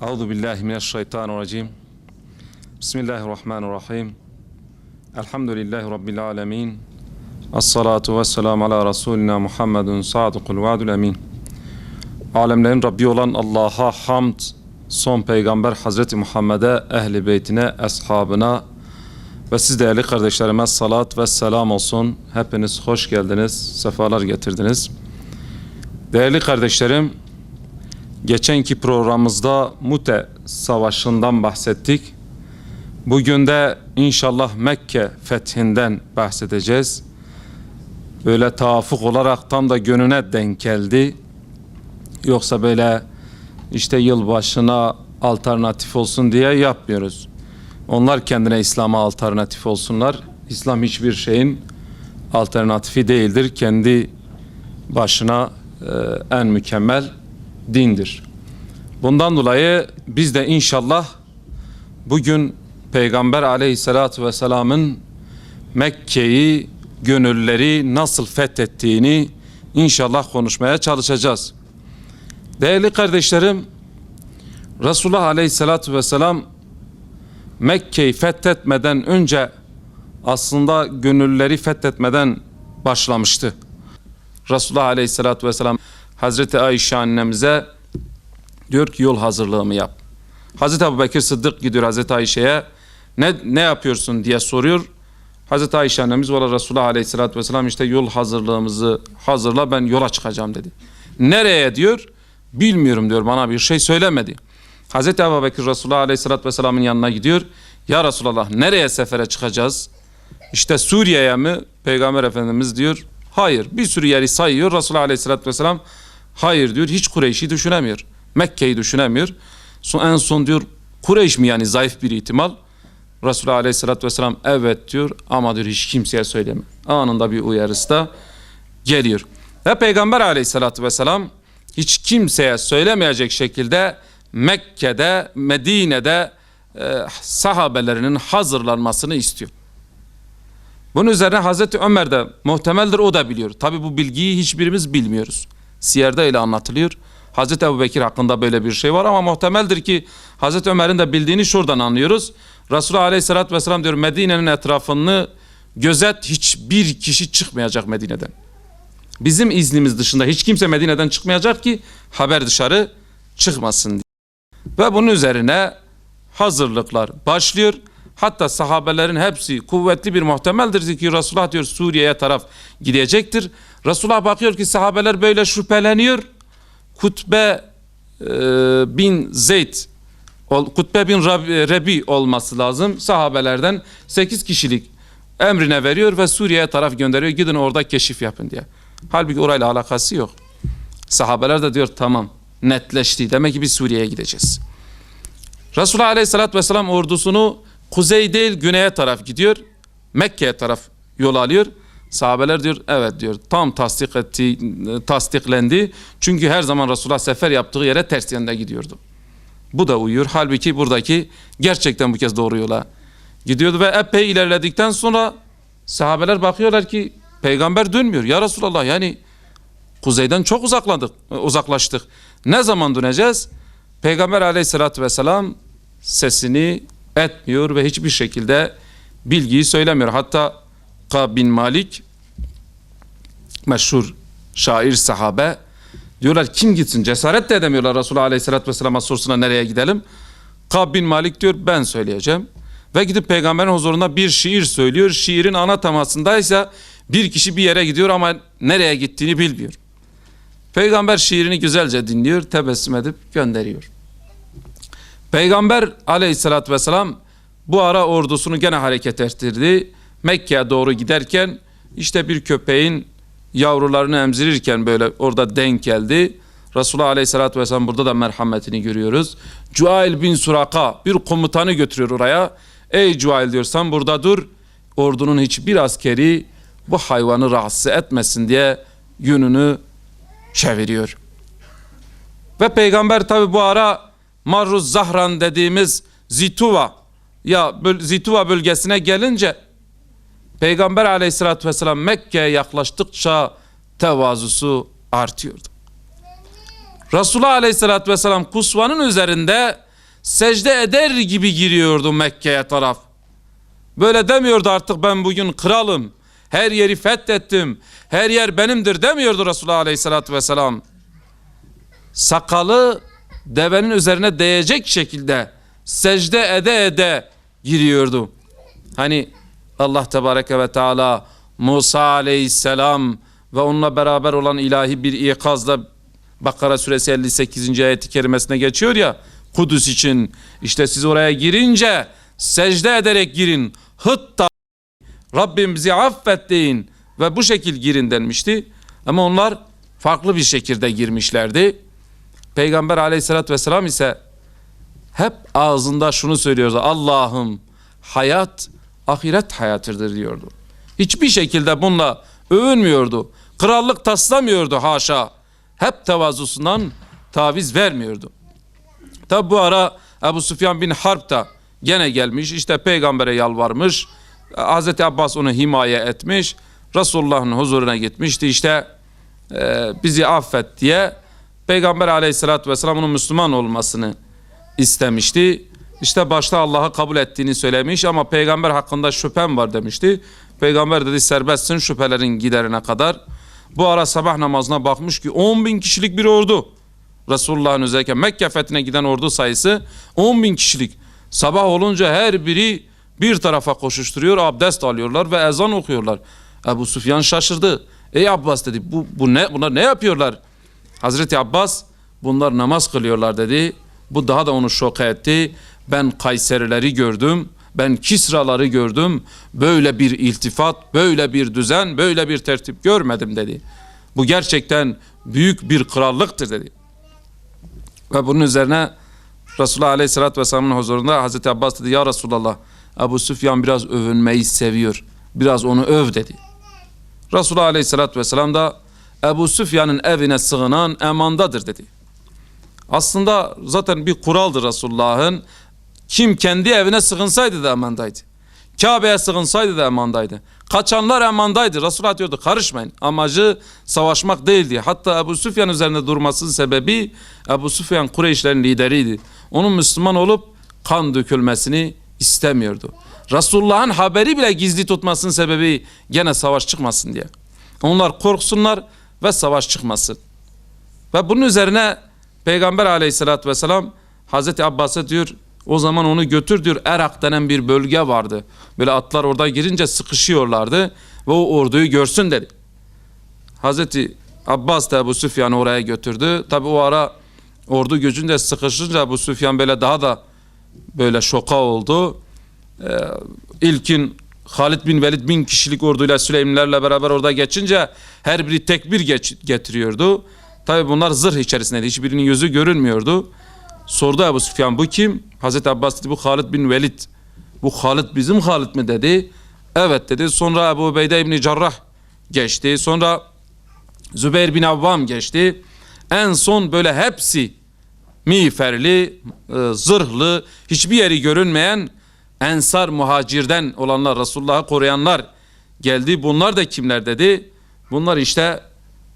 Euzu billahi mineşşeytanirracim. Bismillahirrahmanirrahim. Elhamdülillahi rabbil alamin. Essalatu vesselamu ala Resulina Muhammedun sadıkul vaadul emin. Alemlerin Rabbi olan Allah'a hamd, son peygamber Hazreti Muhammed'e, ehli beytine, ashabına ve siz değerli kardeşlerime salat ve selam olsun. Hepiniz hoş geldiniz, sefalar getirdiniz. Değerli kardeşlerim, geçenki programımızda Mute Savaşı'ndan bahsettik. Bugün de inşallah Mekke fethinden bahsedeceğiz. Böyle tavafuk olarak tam da gönlüne denk geldi. Yoksa böyle işte yılbaşına alternatif olsun diye yapmıyoruz. Onlar kendine İslam'a alternatif olsunlar. İslam hiçbir şeyin alternatifi değildir. Kendi başına en mükemmel dindir. Bundan dolayı biz de inşallah bugün Peygamber Aleyhisselatü Vesselam'ın Mekke'yi, gönülleri nasıl fethettiğini inşallah konuşmaya çalışacağız. Değerli kardeşlerim, Resulullah Aleyhisselatü Vesselam Mekke'yi fethetmeden önce aslında gönülleri fethetmeden başlamıştı. Resulullah Aleyhisselatü Vesselam Hazreti Ayşe annemize diyor ki yol hazırlığımı yap. Hazreti Ebubekir Sıddık gidiyor Hazreti Ayşe'ye, ne yapıyorsun diye soruyor. Hazreti Ayşe annemiz valla Resulullah Aleyhisselatü Vesselam işte yol hazırlığımızı hazırla, ben yola çıkacağım dedi. Nereye diyor? Bilmiyorum diyor, bana bir şey söylemedi. Hazreti Ebubekir Resulullah Aleyhisselatü Vesselam'ın yanına gidiyor. Ya Resulallah, nereye sefere çıkacağız? İşte Suriye'ye mi? Peygamber Efendimiz diyor hayır. Bir sürü yeri sayıyor. Resulullah Aleyhisselatü Vesselam hayır diyor. Hiç Kureyş'i düşünemiyor. Mekke'yi düşünemiyor. En son diyor Kureyş mi, yani zayıf bir ihtimal. Resulullah Aleyhisselatü Vesselam evet diyor ama diyor hiç kimseye söyleme. Anında bir uyarısı da geliyor. Ve Peygamber Aleyhisselatü Vesselam hiç kimseye söylemeyecek şekilde Mekke'de, Medine'de sahabelerinin hazırlanmasını istiyor. Bunun üzerine Hazreti Ömer de muhtemeldir o da biliyor. Tabi bu bilgiyi hiçbirimiz bilmiyoruz. Siyer'de ile anlatılıyor. Hazreti Ebubekir hakkında böyle bir şey var ama muhtemeldir ki Hazreti Ömer'in de bildiğini şuradan anlıyoruz. Resulullah Aleyhisselatü Vesselam diyor Medine'nin etrafını gözet, hiçbir kişi çıkmayacak Medine'den. Bizim iznimiz dışında hiç kimse Medine'den çıkmayacak ki haber dışarı çıkmasın diye. Ve bunun üzerine hazırlıklar başlıyor. Hatta sahabelerin hepsi kuvvetli bir muhtemeldir ki Resulullah diyor Suriye'ye taraf gidecektir. Resulullah bakıyor ki sahabeler böyle şüpheleniyor. Kutbe bin Rebi olması lazım. Sahabelerden 8 kişilik emrine veriyor ve Suriye'ye taraf gönderiyor. Gidin orada keşif yapın diye. Halbuki orayla alakası yok. Sahabeler de diyor tamam, netleşti. Demek ki biz Suriye'ye gideceğiz. Resulullah Aleyhisselatü Vesselam ordusunu kuzey değil güneye taraf gidiyor. Mekke'ye taraf yol alıyor. Sahabeler diyor evet diyor tam tasdiklendi. Çünkü her zaman Resulullah sefer yaptığı yere ters yönde gidiyordu. Bu da uyuyor. Halbuki buradaki gerçekten bu kez doğru yola gidiyordu ve epey ilerledikten sonra sahabeler bakıyorlar ki peygamber dönmüyor. Ya Resulallah, yani kuzeyden çok uzaklaştık. Ne zaman döneceğiz? Peygamber Aleyhisselatü Vesselam sesini etmiyor ve hiçbir şekilde bilgiyi söylemiyor. Hatta Kab bin Malik, meşhur şair sahabe, diyorlar kim gitsin, cesaret de edemiyorlar Resulullah Aleyhisselatü Vesselam'a sorusuna nereye gidelim. Kab bin Malik diyor ben söyleyeceğim ve gidip peygamberin huzurunda bir şiir söylüyor. Şiirin ana temasındaysa bir kişi bir yere gidiyor ama nereye gittiğini bilmiyor. Peygamber şiirini güzelce dinliyor, tebessüm edip gönderiyor. Peygamber Aleyhisselatü Vesselam bu ara ordusunu gene hareket ettirdi. Mekke'ye doğru giderken işte bir köpeğin yavrularını emzirirken böyle orada denk geldi. Resulullah Aleyhisselatü Vesselam burada da merhametini görüyoruz. Cuail bin Suraka bir komutanı götürüyor oraya. Ey Cuail diyor, sen burada dur. Ordunun hiçbir askeri bu hayvanı rahatsız etmesin diye yönünü çeviriyor. Ve peygamber tabi bu ara Marruz Zahran dediğimiz Zituva bölgesine gelince Peygamber Aleyhisselatü Vesselam Mekke'ye yaklaştıkça tevazusu artıyordu. Resulullah Aleyhisselatü Vesselam kusvanın üzerinde secde eder gibi giriyordu Mekke'ye taraf. Böyle demiyordu artık ben bugün kralım, her yeri fethettim, her yer benimdir demiyordu Resulullah Aleyhisselatü Vesselam. Sakalı devenin üzerine değecek şekilde secde ede ede giriyordu. Hani Allah Tebareke ve Teala Musa Aleyhisselam ve onunla beraber olan ilahi bir ikazla Bakara suresi 58. ayeti kerimesine geçiyor ya, Kudüs için işte siz oraya girince secde ederek girin, hıtta Rabbim bizi affet deyin ve bu şekil girin denmişti. Ama onlar farklı bir şekilde girmişlerdi. Peygamber Aleyhisselatü Vesselam ise hep ağzında şunu söylüyordu: Allah'ım hayat ahiret hayatıdır diyordu. Hiçbir şekilde bununla övünmüyordu. Krallık taslamıyordu haşa. Hep tevazusundan taviz vermiyordu. Tabi bu ara Ebu Süfyan bin Harp da gene gelmiş, işte peygambere yalvarmış. Hazreti Abbas onu himaye etmiş. Resulullah'ın huzuruna gitmişti, işte bizi affet diye. Peygamber Aleyhisselatü Vesselam onun Müslüman olmasını istemişti. İşte başta Allah'ı kabul ettiğini söylemiş ama peygamber hakkında şüphem var demişti. Peygamber dedi serbestsin şüphelerin giderine kadar. Bu ara sabah namazına bakmış ki 10.000 kişilik bir ordu. Resulullah'ın özellikle Mekke fethine giden ordu sayısı 10.000 kişilik. Sabah olunca her biri bir tarafa koşuşturuyor, abdest alıyorlar ve ezan okuyorlar. Ebu Süfyan şaşırdı. Ey Abbas dedi, bunlar ne yapıyorlar? Hazreti Abbas bunlar namaz kılıyorlar dedi. Bu daha da onu şok etti. Ben Kayserileri gördüm, ben Kisraları gördüm. Böyle bir iltifat, böyle bir düzen, böyle bir tertip görmedim dedi. Bu gerçekten büyük bir krallıktır dedi. Ve bunun üzerine Resulullah Aleyhisselatü Vesselam'ın huzurunda Hazreti Abbas dedi, ya Resulallah, Ebu Süfyan biraz övünmeyi seviyor, biraz onu öv dedi. Resulullah Aleyhisselatü Vesselam da Ebu Süfyan'ın evine sığınan emandadır dedi. Aslında zaten bir kuraldır Resulullah'ın. Kim kendi evine sığınsaydı da emandaydı. Kabe'ye sığınsaydı da emandaydı. Kaçanlar emandaydı. Resulullah diyordu karışmayın. Amacı savaşmak değildi. Hatta Ebu Süfyan üzerinde durmasının sebebi, Ebu Süfyan Kureyşlerin lideriydi. Onun Müslüman olup kan dökülmesini istemiyordu. Resulullah'ın haberi bile gizli tutmasının sebebi gene savaş çıkmasın diye. Onlar korksunlar ve savaş çıkmasın. Ve bunun üzerine Peygamber Aleyhisselatü Vesselam Hazreti Abbas'a diyor, o zaman onu götür diyor, Erak denen bir bölge vardı. Böyle atlar orada girince sıkışıyorlardı ve o orduyu görsün dedi. Hazreti Abbas da Ebu Süfyan'ı oraya götürdü. Tabi o ara ordu gücünde sıkışınca Ebu Süfyan böyle daha da böyle şoka oldu. İlkin Halid bin Velid 1000 kişilik orduyla Süleymanilerle beraber orada geçince her biri tekbir getiriyordu. Tabi bunlar zırh içerisindeydi. Hiçbirinin yüzü görünmüyordu. Sordu Ebu Süfyan, bu kim? Hazreti Abbas dedi, bu Halid bin Velid. Bu Halid bizim Halid mi dedi. Evet dedi. Sonra Ebu Ubeyde İbni Cerrah geçti. Sonra Zübeyir bin Avvam geçti. En son böyle hepsi miğferli, zırhlı, hiçbir yeri görünmeyen Ensar muhacirden olanlar, Resulullah'ı koruyanlar geldi. Bunlar da kimler dedi. Bunlar işte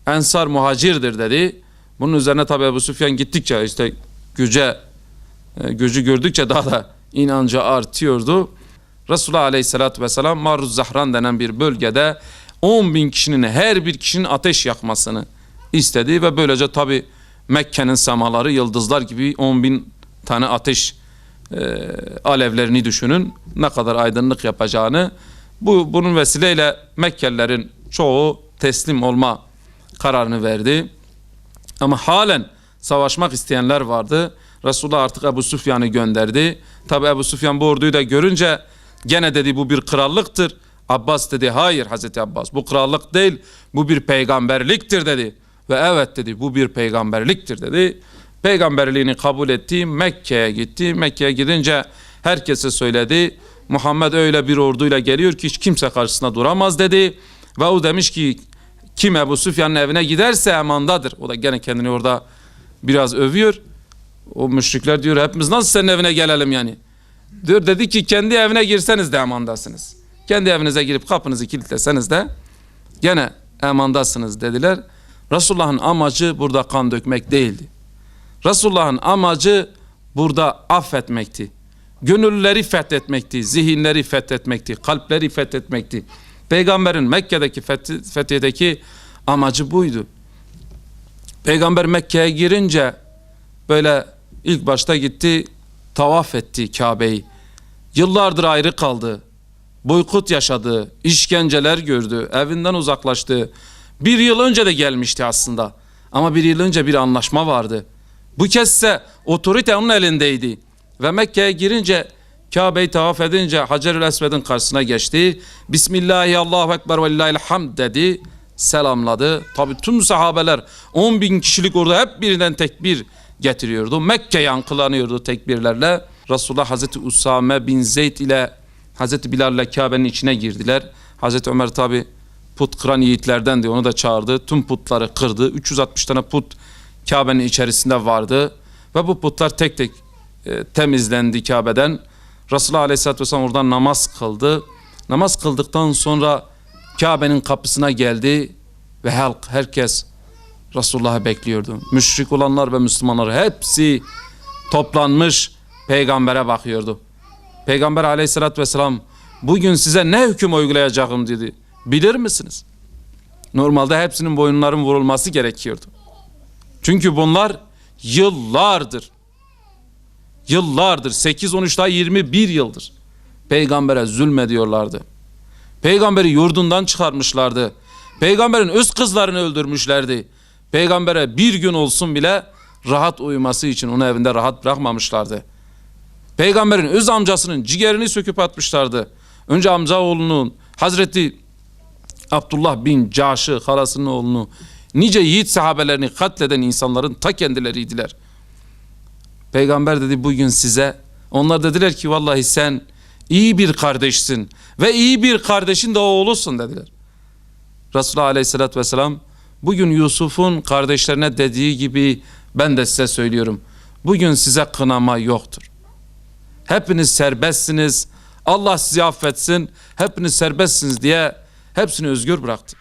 Ensar muhacirdir dedi. Bunun üzerine tabi Ebu Süfyan gittikçe işte gücü gördükçe daha da inancı artıyordu. Resulullah Aleyhisselatü Vesselam Maruz Zahran denen bir bölgede 10.000 kişinin her bir kişinin ateş yakmasını istedi ve böylece tabi Mekke'nin semaları yıldızlar gibi 10.000 tane ateş alevlerini düşünün, ne kadar aydınlık yapacağını. Bunun vesileyle Mekkelilerin çoğu teslim olma kararını verdi. Ama halen savaşmak isteyenler vardı. Resulullah artık Ebu Süfyan'ı gönderdi. Tabi Ebu Süfyan bu orduyu da görünce gene dedi bu bir krallıktır. Abbas dedi hayır Hazreti Abbas, bu krallık değil, bu bir peygamberliktir dedi. Ve evet dedi, bu bir peygamberliktir dedi. Peygamberliğini kabul etti, Mekke'ye gitti. Mekke'ye gidince herkese söyledi. Muhammed öyle bir orduyla geliyor ki hiç kimse karşısında duramaz dedi. Ve o demiş ki kim Ebu Süfyan'ın evine giderse emandadır. O da gene kendini orada biraz övüyor. O müşrikler diyor hepimiz nasıl senin evine gelelim yani. Diyor, dedi ki kendi evine girseniz de emandasınız. Kendi evinize girip kapınızı kilitleseniz de gene emandasınız dediler. Resulullah'ın amacı burada kan dökmek değildi. Resulullah'ın amacı burada affetmekti. Gönülleri fethetmekti, zihinleri fethetmekti, kalpleri fethetmekti. Peygamberin Mekke'deki fethiydeki amacı buydu. Peygamber Mekke'ye girince böyle ilk başta gitti, tavaf etti Kabe'yi. Yıllardır ayrı kaldı. Boykot yaşadı, işkenceler gördü, evinden uzaklaştı. Bir yıl önce de gelmişti aslında. Ama bir yıl önce bir anlaşma vardı. Bu kezdse otorite onun elindeydi. Ve Mekke'ye girince, Kabe'yi tavaf edince Hacer-ül Esved'in karşısına geçti. Bismillahi Allahu Ekber ve lillahil hamd dedi. Selamladı. Tabi tüm sahabeler 10.000 kişilik orada hep birinden tekbir getiriyordu. Mekke yankılanıyordu tekbirlerle. Resulullah Hazreti Usame bin Zeyd ile Hazreti Bilal ile Kabe'nin içine girdiler. Hazreti Ömer tabi put kıran yiğitlerdendi, onu da çağırdı. Tüm putları kırdı. 360 tane put Kabe'nin içerisinde vardı. Ve bu putlar tek tek temizlendi Kabe'den. Resulullah Aleyhisselatü Vesselam oradan namaz kıldı. Namaz kıldıktan sonra Kabe'nin kapısına geldi ve herkes Resulullah'ı bekliyordu. Müşrik olanlar ve Müslümanlar hepsi toplanmış peygambere bakıyordu. Peygamber Aleyhisselatü Vesselam bugün size ne hüküm uygulayacağım dedi. Bilir misiniz? Normalde hepsinin boyunların vurulması gerekiyordu. Çünkü bunlar yıllardır 8-13 daha 21 yıldır peygambere zulmediyorlardı. Peygamberi yurdundan çıkarmışlardı. Peygamberin öz kızlarını öldürmüşlerdi. Peygambere bir gün olsun bile rahat uyuması için onu evinde rahat bırakmamışlardı. Peygamberin öz amcasının ciğerini söküp atmışlardı. Önce amca oğlunun Hazreti Abdullah bin Caş'ı, halasının oğlunu, nice yiğit sahabelerini katleden insanların ta kendileriydiler. Peygamber dedi bugün size, onlar dediler ki vallahi sen iyi bir kardeşsin ve iyi bir kardeşin de oğlusun dediler. Resulullah Aleyhisselatü Vesselam bugün Yusuf'un kardeşlerine dediği gibi ben de size söylüyorum. Bugün size kınama yoktur. Hepiniz serbestsiniz. Allah sizi affetsin. Hepiniz serbestsiniz diye hepsini özgür bıraktı.